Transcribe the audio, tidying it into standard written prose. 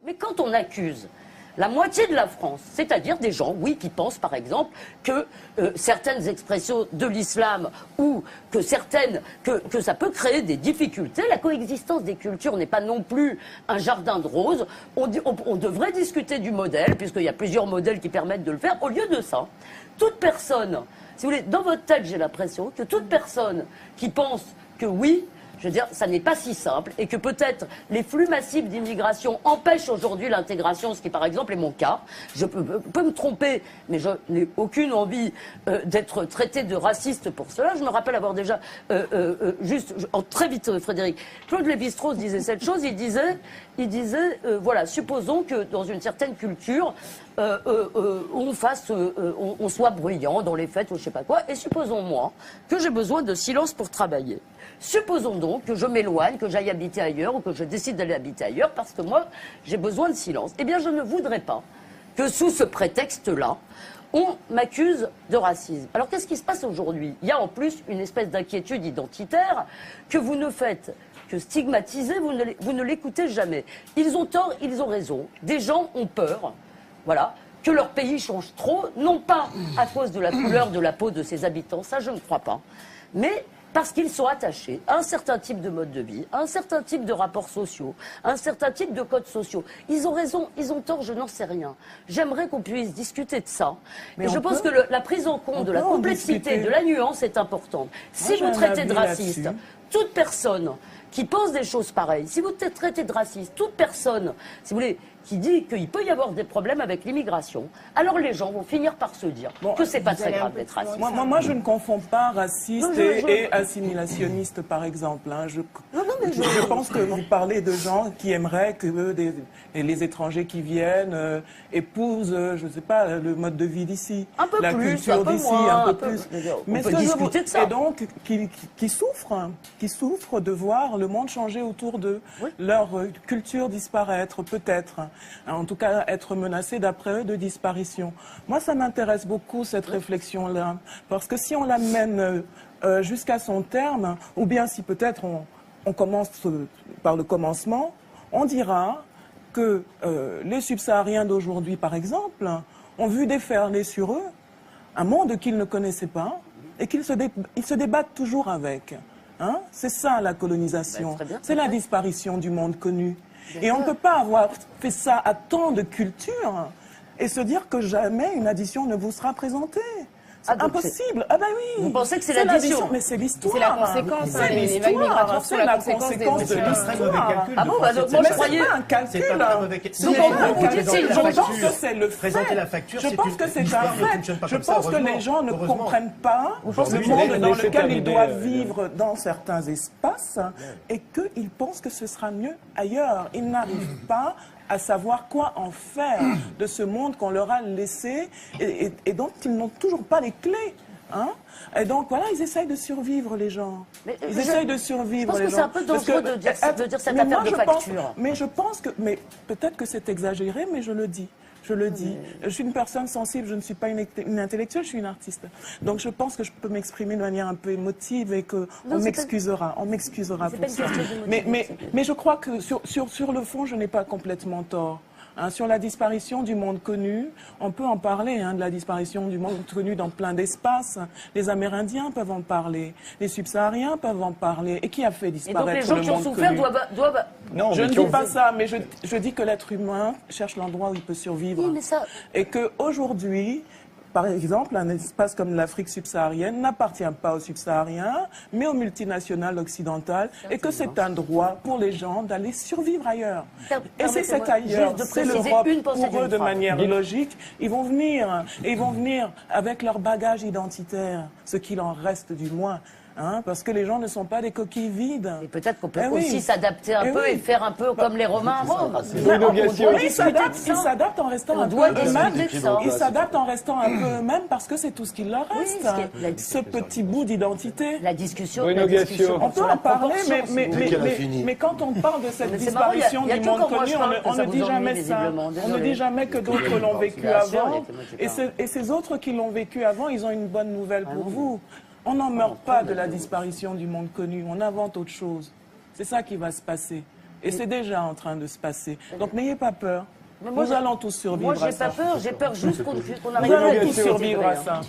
Mais quand on accuse la moitié de la France, c'est-à-dire des gens, oui, qui pensent par exemple que certaines expressions de l'islam ou que ça peut créer des difficultés. La coexistence des cultures n'est pas non plus un jardin de roses. On devrait discuter du modèle, puisqu'il y a plusieurs modèles qui permettent de le faire. Au lieu de ça, toute personne, si vous voulez, dans votre tête, j'ai l'impression que toute personne qui pense que oui, je veux dire, ça n'est pas si simple et que peut-être les flux massifs d'immigration empêchent aujourd'hui l'intégration, ce qui par exemple est mon cas. Je peux me tromper, mais je n'ai aucune envie d'être traité de raciste pour cela. Je me rappelle avoir déjà, très vite Frédéric, Claude Lévi-Strauss disait cette chose, il disait voilà, supposons que dans une certaine culture, on soit bruyant dans les fêtes ou je sais pas quoi, et supposons moi que j'ai besoin de silence pour travailler. Supposons donc que je m'éloigne, que j'aille habiter ailleurs ou que je décide d'aller habiter ailleurs parce que moi j'ai besoin de silence. Eh bien je ne voudrais pas que sous ce prétexte-là, on m'accuse de racisme. Alors qu'est-ce qui se passe aujourd'hui? Il y a en plus une espèce d'inquiétude identitaire que vous ne faites que stigmatiser, vous ne l'écoutez jamais. Ils ont tort, ils ont raison. Des gens ont peur, voilà, que leur pays change trop, non pas à cause de la couleur de la peau de ses habitants, ça je ne crois pas, mais parce qu'ils sont attachés à un certain type de mode de vie, à un certain type de rapports sociaux, à un certain type de codes sociaux. Ils ont raison, ils ont tort, je n'en sais rien. J'aimerais qu'on puisse discuter de ça. Mais je pense que la prise en compte de la complexité, de la nuance est importante. Si vous traitez de raciste toute personne qui pense des choses pareilles, si vous traitez de raciste toute personne, si vous voulez, qui dit qu'il peut y avoir des problèmes avec l'immigration, alors les gens vont finir par se dire que c'est pas très grave d'être raciste. Moi, je ne confonds pas raciste et assimilationniste, par exemple. Hein. Je pense que vous parlez de gens qui aimeraient que les étrangers qui viennent épousent, je ne sais pas, le mode de vie d'ici, la culture d'ici, un peu plus. Mais on peut discuter de ça. Et donc, qui souffrent de voir le monde changer autour d'eux, leur culture disparaître, peut-être. En tout cas, être menacé d'après eux de disparition. Moi, ça m'intéresse beaucoup, cette réflexion-là. Parce que si on l'amène jusqu'à son terme, ou bien si peut-être on commence par le commencement, on dira que les subsahariens d'aujourd'hui, par exemple, ont vu déferler sur eux un monde qu'ils ne connaissaient pas et qu'ils se débattent toujours avec. Hein? C'est ça, la colonisation. C'est la disparition du monde connu. Et on ne peut pas avoir fait ça à tant de cultures et se dire que jamais une addition ne vous sera présentée. C'est impossible. Ah ben oui. Vous pensez que c'est l'addition? Mais c'est l'histoire. C'est la conséquence. C'est l'histoire. C'est la conséquence de l'histoire. Ah bon, bah donc moi je croyais... C'est pas un calcul. Donc vous dites c'est une Je pense que c'est le fait. Présenter la facture, Je pense que c'est un fait. Je pense que les gens ne comprennent pas le monde dans lequel ils doivent vivre dans certains espaces et qu'ils pensent que ce sera mieux ailleurs. Ils n'arrivent pas à savoir quoi en faire de ce monde qu'on leur a laissé et dont ils n'ont toujours pas les clés. Hein? Et donc voilà, ils essayent de survivre, les gens. Ils essayent de survivre, les gens. Je pense que c'est un peu dangereux de dire cette affaire de facture. Mais je pense que, mais peut-être que c'est exagéré, mais je le dis. Je le dis. Je suis une personne sensible, je ne suis pas une intellectuelle, je suis une artiste. Donc je pense que je peux m'exprimer de manière un peu émotive et qu'on m'excusera. On m'excusera pour ça. Mais je crois que sur le fond, je n'ai pas complètement tort. Hein, sur la disparition du monde connu, on peut en parler, hein, de la disparition du monde connu dans plein d'espaces. Les Amérindiens peuvent en parler, les Subsahariens peuvent en parler. Et qui a fait disparaître le monde connu? Et donc les gens qui ont souffert doivent... Non, je ne dis pas ça, mais je dis que l'être humain cherche l'endroit où il peut survivre. Oui, mais ça... Et qu'aujourd'hui, par exemple, un espace comme l'Afrique subsaharienne n'appartient pas aux subsahariens, mais aux multinationales occidentales, et que c'est un droit pour les gens d'aller survivre ailleurs. Et c'est cet ailleurs, c'est l'Europe, pour eux, de manière logique, ils vont venir, et ils vont venir avec leur bagage identitaire, ce qu'il en reste du moins. Hein, parce que les gens ne sont pas des coquilles vides. Et peut-être qu'on peut aussi s'adapter un peu et faire un peu comme les Romains avant. Ils s'adaptent en restant un peu eux-mêmes. Ils s'adaptent en restant un peu eux-mêmes parce que c'est tout ce qu'il leur reste. Ce petit bout d'identité. La discussion. On peut en parler, mais quand on parle de cette disparition du monde connu, on ne dit jamais ça. On ne dit jamais que d'autres l'ont vécu avant. Et ces autres qui l'ont vécu avant, ils ont une bonne nouvelle pour vous. On n'en meurt pas de la disparition du monde connu, on invente autre chose. C'est ça qui va se passer. Et c'est déjà en train de se passer. Donc n'ayez pas peur. Mais moi, Nous allons tous survivre Moi, à j'ai ça. pas peur. J'ai peur juste qu'on arrive Nous à allons tous déséquilibrer, survivre à hein. ça.